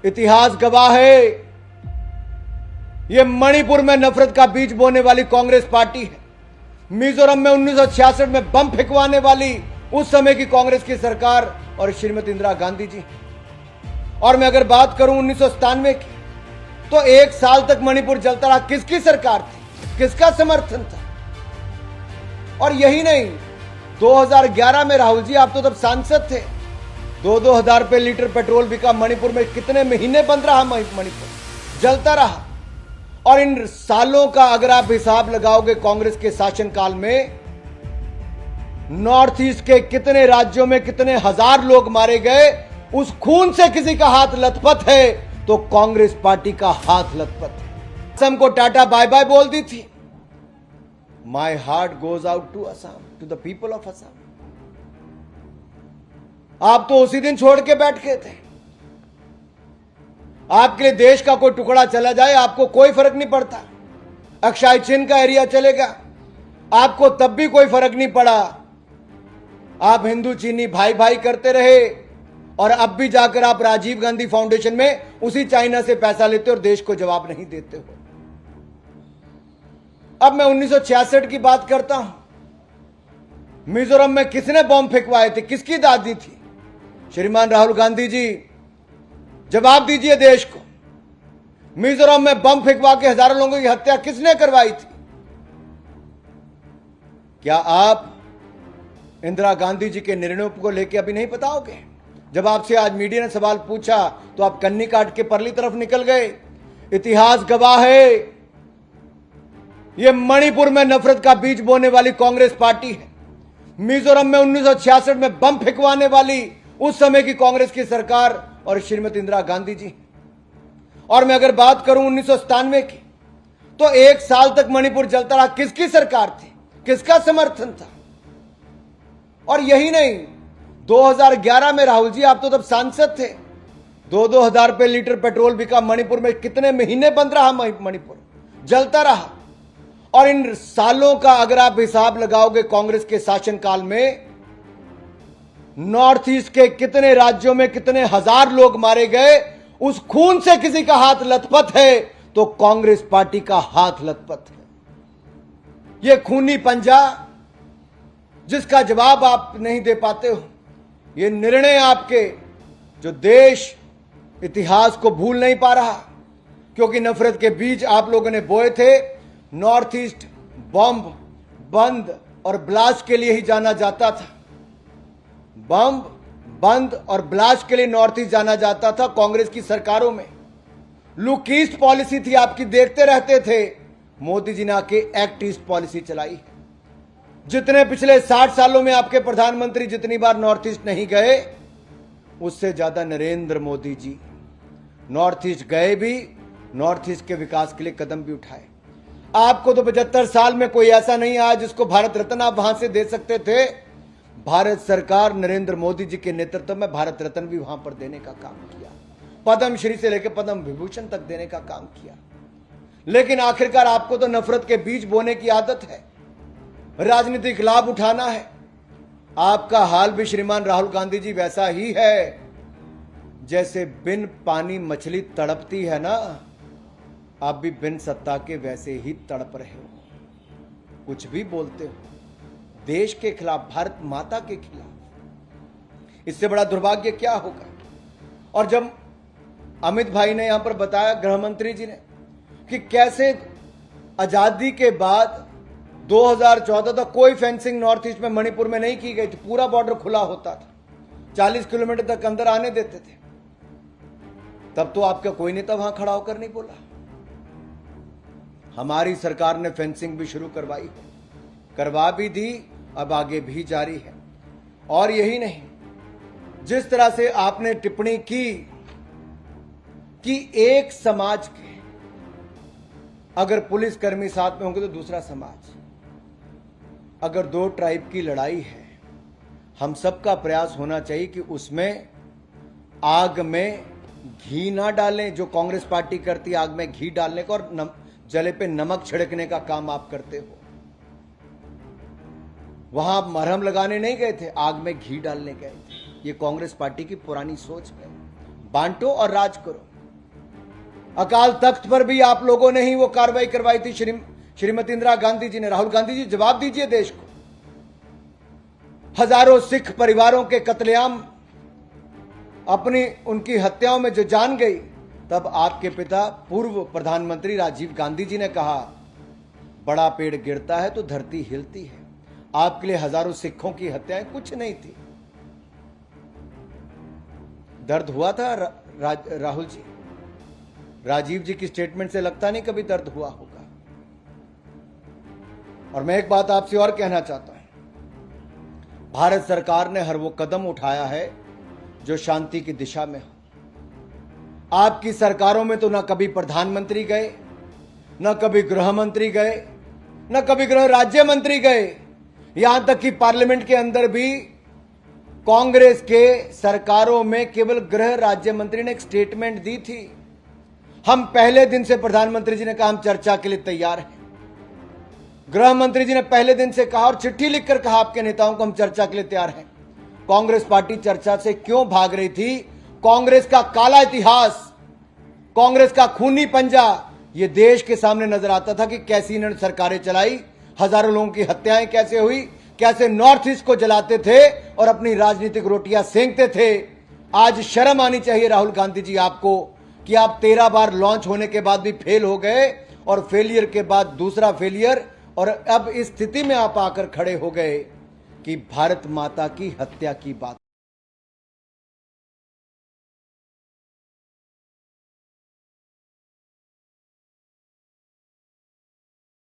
इतिहास गवाह है, यह मणिपुर में नफरत का बीज बोने वाली कांग्रेस पार्टी है। मिजोरम में 1966 में बम फेंकवाने वाली उस समय की कांग्रेस की सरकार और श्रीमती इंदिरा गांधी जी। और मैं अगर बात करूं 1997 की, तो 1 साल तक मणिपुर जलता रहा। किसकी सरकार थी, किसका समर्थन था? और यही नहीं, 2011 में राहुल जी आप तो तब सांसद थे, 2-2 हजार रुपए लीटर पेट्रोल बिका मणिपुर में। कितने महीने बंद रहा मणिपुर, जलता रहा। और इन सालों का अगर आप हिसाब लगाओगे कांग्रेस के शासनकाल में, नॉर्थ ईस्ट के कितने राज्यों में कितने हजार लोग मारे गए, उस खून से किसी का हाथ लथपथ है तो कांग्रेस पार्टी का हाथ लथपथ है। असम को टाटा बाय बाय बोल दी थी। My heart goes out to Assam, to the people of Assam. आप तो उसी दिन छोड़ के बैठ गए थे। आपके लिए देश का कोई टुकड़ा चला जाए आपको कोई फर्क नहीं पड़ता। अक्षय चिन्ह का एरिया चलेगा, आपको तब भी कोई फर्क नहीं पड़ा। आप हिंदू चीनी भाई भाई करते रहे और अब भी जाकर आप राजीव गांधी फाउंडेशन में उसी चाइना से पैसा लेते और देश को जवाब नहीं देते हो। अब मैं 1966 की बात करता हूं। मिजोरम में किसने बॉम्ब फेंकवाए थे, किसकी दादी थी? श्रीमान राहुल गांधी जी, जवाब दीजिए देश को। मिजोरम में बम फेंकवा के हजारों लोगों की हत्या किसने करवाई थी? क्या आप इंदिरा गांधी जी के निर्णयों को लेकर अभी नहीं बताओगे? जब आपसे आज मीडिया ने सवाल पूछा तो आप कन्नी काट के परली तरफ निकल गए। इतिहास गवाह है, यह मणिपुर में नफरत का बीज बोने वाली कांग्रेस पार्टी है। मिजोरम में 1966 में बम फेंकवाने वाली उस समय की कांग्रेस की सरकार और श्रीमती इंदिरा गांधी जी। और मैं अगर बात करूं 1997 की, तो 1 साल तक मणिपुर जलता रहा। किसकी सरकार थी, किसका समर्थन था? और यही नहीं, 2011 में राहुल जी आप तो तब सांसद थे, 2-2 हजार रुपए लीटर पेट्रोल बिका मणिपुर में। कितने महीने बंद रहा मणिपुर, जलता रहा। और इन सालों का अगर आप हिसाब लगाओगे कांग्रेस के शासनकाल में, नॉर्थ ईस्ट के कितने राज्यों में कितने हजार लोग मारे गए, उस खून से किसी का हाथ लथपथ है तो कांग्रेस पार्टी का हाथ लथपथ है। यह खूनी पंजा जिसका जवाब आप नहीं दे पाते हो, यह निर्णय आपके जो देश इतिहास को भूल नहीं पा रहा, क्योंकि नफरत के बीज आप लोगों ने बोए थे। नॉर्थ ईस्ट बम बंद और ब्लास्ट के लिए ही जाना जाता था। बम बंद और ब्लास्ट के लिए नॉर्थ ईस्ट जाना जाता था कांग्रेस की सरकारों में। लुक ईस्ट पॉलिसी थी आपकी, देखते रहते थे। मोदी जी ने आके एक्ट ईस्ट पॉलिसी चलाई है। जितने पिछले 60 सालों में आपके प्रधानमंत्री जितनी बार नॉर्थ ईस्ट नहीं गए, उससे ज्यादा नरेंद्र मोदी जी नॉर्थ ईस्ट गए भी, नॉर्थ ईस्ट के विकास के लिए कदम भी उठाए। आपको तो 75 साल में कोई ऐसा नहीं आया जिसको भारत रत्न आप वहां से दे सकते थे। भारत सरकार नरेंद्र मोदी जी के नेतृत्व में भारत रत्न भी वहां पर देने का काम किया, पद्म श्री से लेकर पद्म विभूषण तक देने का काम किया। लेकिन आखिरकार आपको तो नफरत के बीज बोने की आदत है, राजनीतिक लाभ उठाना है। आपका हाल भी श्रीमान राहुल गांधी जी वैसा ही है जैसे बिन पानी मछली तड़पती है ना, आप भी बिन सत्ता के वैसे ही तड़प रहे हो। कुछ भी बोलते हो देश के खिलाफ, भारत माता के खिलाफ। इससे बड़ा दुर्भाग्य क्या होगा? और जब अमित भाई ने यहां पर बताया, गृह मंत्री जी ने, कि कैसे आजादी के बाद 2014 तक कोई फेंसिंग नॉर्थ ईस्ट में मणिपुर में नहीं की गई थी, पूरा बॉर्डर खुला होता था, 40 किलोमीटर तक अंदर आने देते थे। तब तो आपका कोई नेता वहां खड़ा होकर नहीं बोला। हमारी सरकार ने फेंसिंग भी शुरू करवाई है, करवा भी दी, अब आगे भी जारी है। और यही नहीं, जिस तरह से आपने टिप्पणी की कि एक समाज के अगर पुलिसकर्मी साथ में होंगे तो दूसरा समाज, अगर 2 ट्राइब की लड़ाई है, हम सबका प्रयास होना चाहिए कि उसमें आग में घी ना डालें, जो कांग्रेस पार्टी करती है आग में घी डालने का, और जले पे नमक छिड़कने का काम आप करते हो। वहां आप मरहम लगाने नहीं गए थे, आग में घी डालने गए थे। ये कांग्रेस पार्टी की पुरानी सोच है। बांटो और राज करो। अकाल तख्त पर भी आप लोगों ने ही वो कार्रवाई करवाई थी। श्रीमती इंदिरा गांधी जी ने। राहुल गांधी जी, जवाब दीजिए देश को। हजारों सिख परिवारों के कत्लेआम, अपनी उनकी हत्याओं में जो जान गई, तब आपके पिता पूर्व प्रधानमंत्री राजीव गांधी जी ने कहा, बड़ा पेड़ गिरता है तो धरती हिलती है। आपके लिए हजारों सिखों की हत्याएं कुछ नहीं थी। दर्द हुआ था राहुल जी? राजीव जी की स्टेटमेंट से लगता नहीं कभी दर्द हुआ होगा। और मैं एक बात आपसे और कहना चाहता हूं, भारत सरकार ने हर वो कदम उठाया है जो शांति की दिशा में हो। आपकी सरकारों में तो ना कभी प्रधानमंत्री गए, न कभी गृह मंत्री गए, न कभी गृह राज्य मंत्री गए। यहां तक कि पार्लियामेंट के अंदर भी कांग्रेस के सरकारों में केवल गृह राज्य मंत्री ने एक स्टेटमेंट दी थी। हम पहले दिन से, प्रधानमंत्री जी ने कहा, हम चर्चा के लिए तैयार हैं। गृह मंत्री जी ने पहले दिन से कहा और चिट्ठी लिखकर कहा आपके नेताओं को, हम चर्चा के लिए तैयार हैं। कांग्रेस पार्टी चर्चा से क्यों भाग रही थी? कांग्रेस का काला इतिहास, कांग्रेस का खूनी पंजा ये देश के सामने नजर आता था कि कैसी इन्होंने सरकारें चलाई, हजारों लोगों की हत्याएं कैसे हुई, कैसे नॉर्थ ईस्ट को जलाते थे और अपनी राजनीतिक रोटियां सेंकते थे। आज शर्म आनी चाहिए राहुल गांधी जी आपको कि आप 13 बार लॉन्च होने के बाद भी फेल हो गए और फेलियर के बाद दूसरा फेलियर, और अब इस स्थिति में आप आकर खड़े हो गए कि भारत माता की हत्या की बात